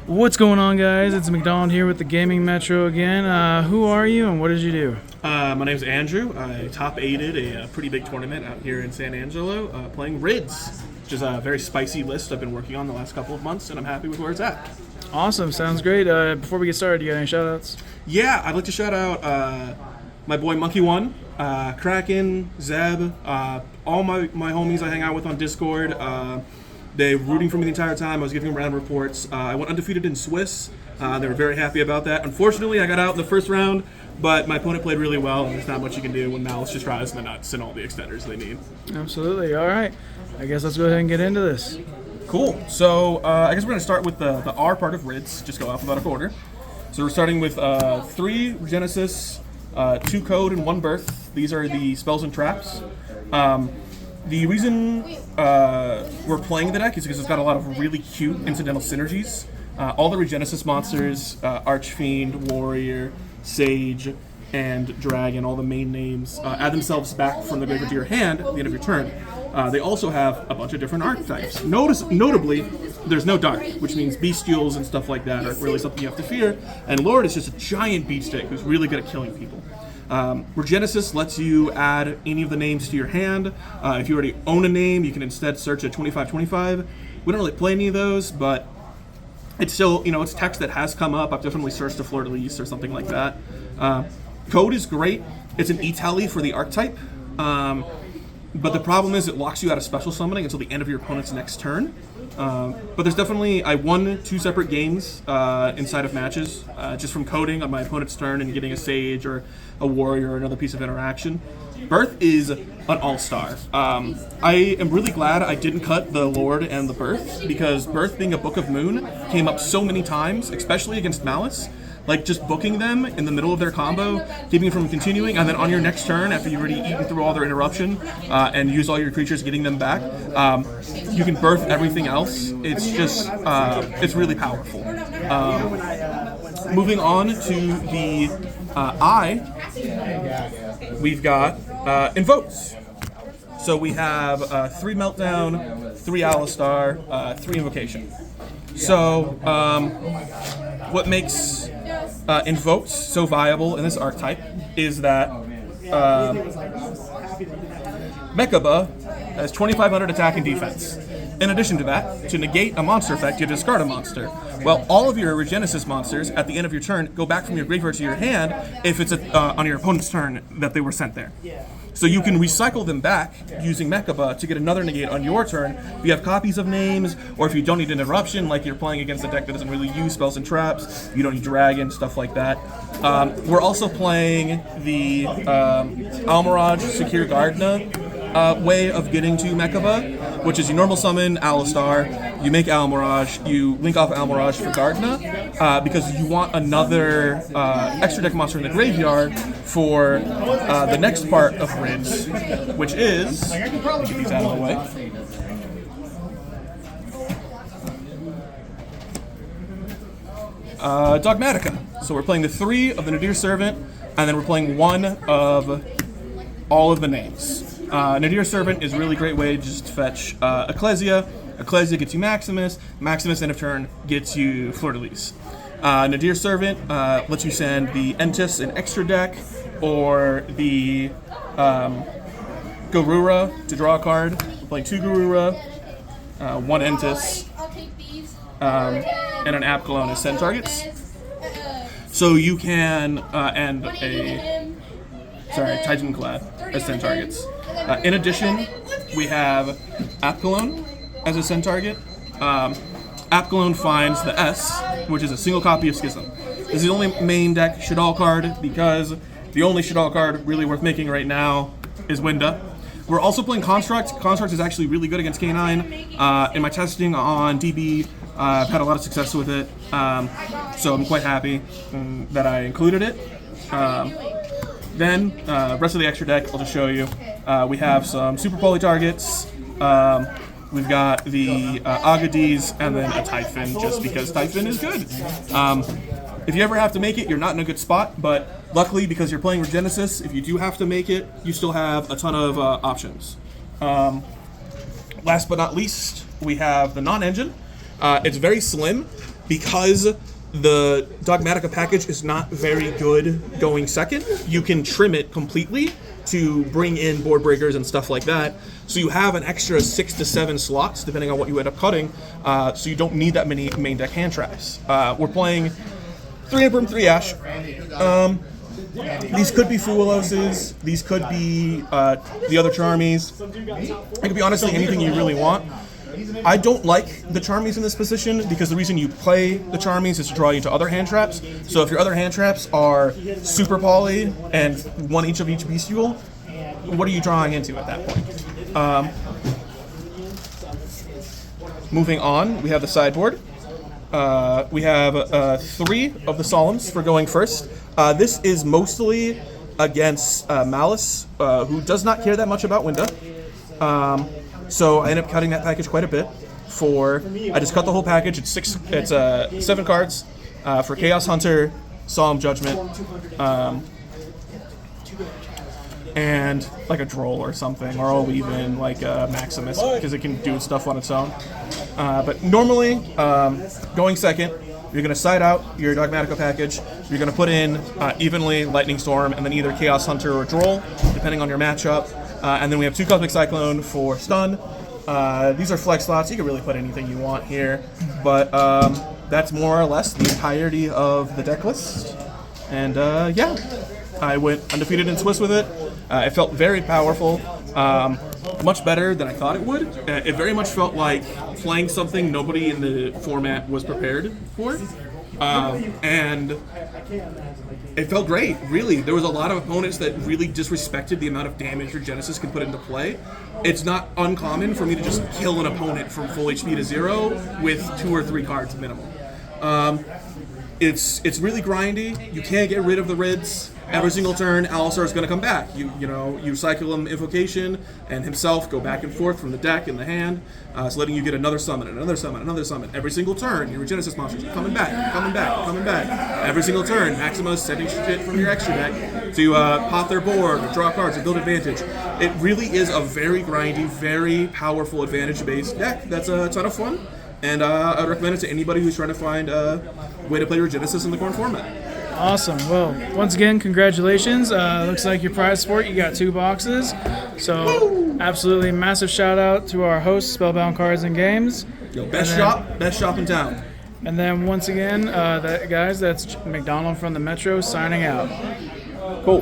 What's going on, guys? It's McDonald here with the Gaming Metro again. Who are you and what did you do? My name's Andrew. I top-aided a pretty big tournament out here in San Angelo playing Rids, which is a very spicy list I've been working on the last couple of months, and I'm happy with where it's at. Awesome. Sounds great. Before we get started, you got any shout-outs? Yeah, I'd like to shout out my boy Monkey One, Kraken, Zeb, all my homies I hang out with on Discord. They were rooting for me the entire time. I was giving them random reports. I went undefeated in Swiss. They were very happy about that. Unfortunately, I got out in the first round, but my opponent played really well, and there's not much you can do when Malice just tries the nuts and all the extenders they need. Absolutely. All right. I guess let's go ahead and get into this. Cool. So I guess we're going to start with the R part of Rids, just go alphabetical order. So we're starting with 3 Regenesis, 2 Code, and 1 Birth. These are the spells and traps. The reason we're playing the deck is because it's got a lot of really cute incidental synergies. All the Regenesis monsters, Archfiend, Warrior, Sage, and Dragon, all the main names, add themselves back from the graveyard to your hand at the end of your turn. They also have a bunch of different archetypes. Notably, there's no Dark, which means Bestials and stuff like that are really something you have to fear. And Lord is just a giant beatstick who's really good at killing people. Regenesis lets you add any of the names to your hand. If you already own a name, you can instead search at 2525. We don't really play any of those, but it's still, it's text that has come up. I've definitely searched a Fleur-de-Lis or something like that. Code is great. It's an E-tally for the archetype. But the problem is it locks you out of special summoning until the end of your opponent's next turn. But there's definitely, I won 2 separate games inside of matches, just from coding on my opponent's turn and getting a Sage or a Warrior or another piece of interaction. Birth is an all-star. I am really glad I didn't cut the Lord and the Birth, because Birth being a Book of Moon came up so many times, especially against Malice. Like, just booking them in the middle of their combo, keeping them from continuing, and then on your next turn, after you've already eaten through all their interruption and used all your creatures, getting them back, you can birth everything else. It's just, it's really powerful. Moving on to the I, we've got Invoked. So we have 3 Meltdown, 3 Alistar, 3 Invocation. So, what makes Invoked so viable in this archetype is that Mechaba has 2,500 attack and defense. In addition to that, to negate a monster effect, you discard a monster. Well, all of your Regenesis monsters at the end of your turn go back from your graveyard to your hand if it's on your opponent's turn that they were sent there. So you can recycle them back using Mechaba to get another negate on your turn. If you have copies of names, or if you don't need an interruption, like you're playing against a deck that doesn't really use spells and traps, you don't need Dragon, stuff like that. We're also playing the Almirage Secure Gardna way of getting to Mechaba, which is you normal summon Alistar, you make Almirage, you link off Almirage for Gardna, because you want another extra deck monster in the graveyard for the next part of Rids, which is, let me get these out of the way. Dogmatica. So we're playing the 3 of the Nadir Servant, and then we're playing 1 of all of the names. Nadir Servant is a really great way to just fetch Ecclesia. Ecclesia gets you Maximus. Maximus, end of turn, gets you Fleur-de-Lis. Nadir Servant lets you send the Entis in extra deck, or the Garura to draw a card. We're playing 2 Garura, 1 Entis, and an Apkalon as send targets. So you can, and a, Titanclad as send targets. In addition, we have Apkalon as a send target. Apkalon finds the S, which is a single copy of Schism. This is the only main deck Shadal card, because the only Shadal card really worth making right now is Winda. We're also playing Construct. Construct is actually really good against K9. In my testing on DB, I've had a lot of success with it, so I'm quite happy that I included it. Then, rest of the extra deck, I'll just show you. We have some Super Poly targets. We've got the Agades, and then a Typhon, just because Typhon is good. If you ever have to make it, you're not in a good spot, but luckily, because you're playing Regenesis, if you do have to make it, you still have a ton of options. Last but not least, we have the non-engine. It's very slim. because the Dogmatica package is not very good going second, you can trim it completely to bring in board breakers and stuff like that. So you have an extra 6 to 7 slots, depending on what you end up cutting, so you don't need that many main deck hand traps. We're playing 3 Imperm, 3 Ash. These could be Fueloses, these could be the other Charmies. It could be honestly anything you really want. I don't like the Charmies in this position because the reason you play the Charmies is to draw you to other hand traps. So if your other hand traps are Super Poly and 1 each of each Bestial, what are you drawing into at that point? Moving on, we have the sideboard. We have 3 of the Solemns for going first. This is mostly against Malice, who does not care that much about Winda. So I end up cutting that package quite a bit. I just cut the whole package. It's 7 cards for Chaos Hunter, Solemn Judgment, and like a Droll or something, or I'll leave in like a Maximus because it can do stuff on its own. But normally, going second, you're going to side out your Dogmatica package. You're going to put in evenly Lightning Storm and then either Chaos Hunter or Droll, depending on your matchup. And then we have 2 Cosmic Cyclone for stun. These are flex slots. You can really put anything you want here. But that's more or less the entirety of the deck list. And yeah, I went undefeated in Swiss with it. It felt very powerful. Much better than I thought it would. It very much felt like playing something nobody in the format was prepared for. And it felt great, really. There was a lot of opponents that really disrespected the amount of damage Regenesis can put into play. It's not uncommon for me to just kill an opponent from full HP to 0 with 2 or 3 cards minimum. It's really grindy. You can't get rid of the Rids. Every single turn, Alistar is going to come back. You cycle him Invocation and himself go back and forth from the deck in the hand, so letting you get another summon, another summon, another summon. Every single turn, your Regenesis monsters are coming back, coming back, coming back. Every single turn, Maxima's setting shit from your extra deck to pop their board, or draw cards, or build advantage. It really is a very grindy, very powerful advantage-based deck that's a ton of fun, and I'd recommend it to anybody who's trying to find a way to play Regenesis in the current format. Awesome. Well, once again, congratulations. Looks like your prize sport, you got 2 boxes. So, absolutely massive shout out to our host, Spellbound Cards and Games. Yo, best shop in town. And then once again, guys, that's McDonald from the Metro signing out.